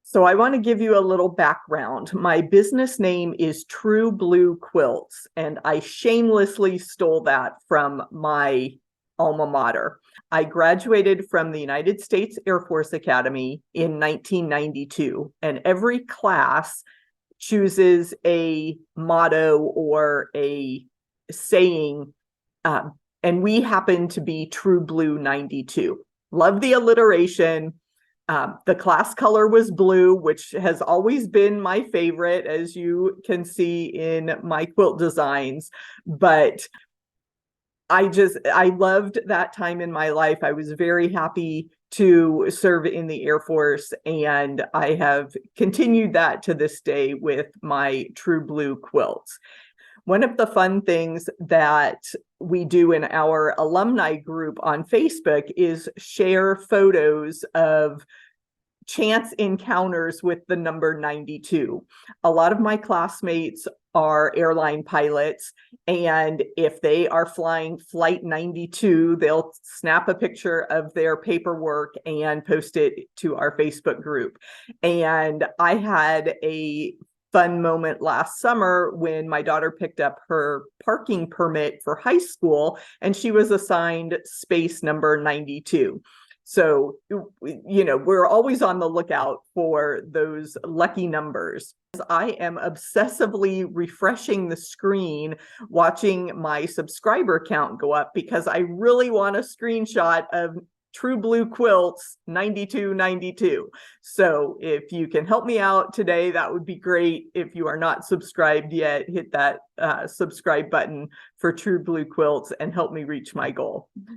So I want to give you a little background. My business name is True Blue Quilts, and I shamelessly stole that from my alma mater. I graduated from the United States Air Force Academy in 1992, and every class chooses a motto or a saying, and we happen to be True Blue 92. Love the alliteration. The class color was blue, which has always been my favorite, as you can see in my quilt designs. But I loved that time in my life. I was very happy to serve in the Air Force, and I have continued that to this day with my True Blue quilts. One of the fun things that we do in our alumni group on Facebook is share photos of chance encounters with the number 92. A lot of my classmates are airline pilots, and if they are flying flight 92, they'll snap a picture of their paperwork and post it to our Facebook group. And I had a fun moment last summer when my daughter picked up her parking permit for high school, and she was assigned space number 92. So, we're always on the lookout for those lucky numbers. I am obsessively refreshing the screen, watching my subscriber count go up because I really want a screenshot of True Blue Quilts 9292. So if you can help me out today, that would be great. If you are not subscribed yet, hit that subscribe button for True Blue Quilts and help me reach my goal.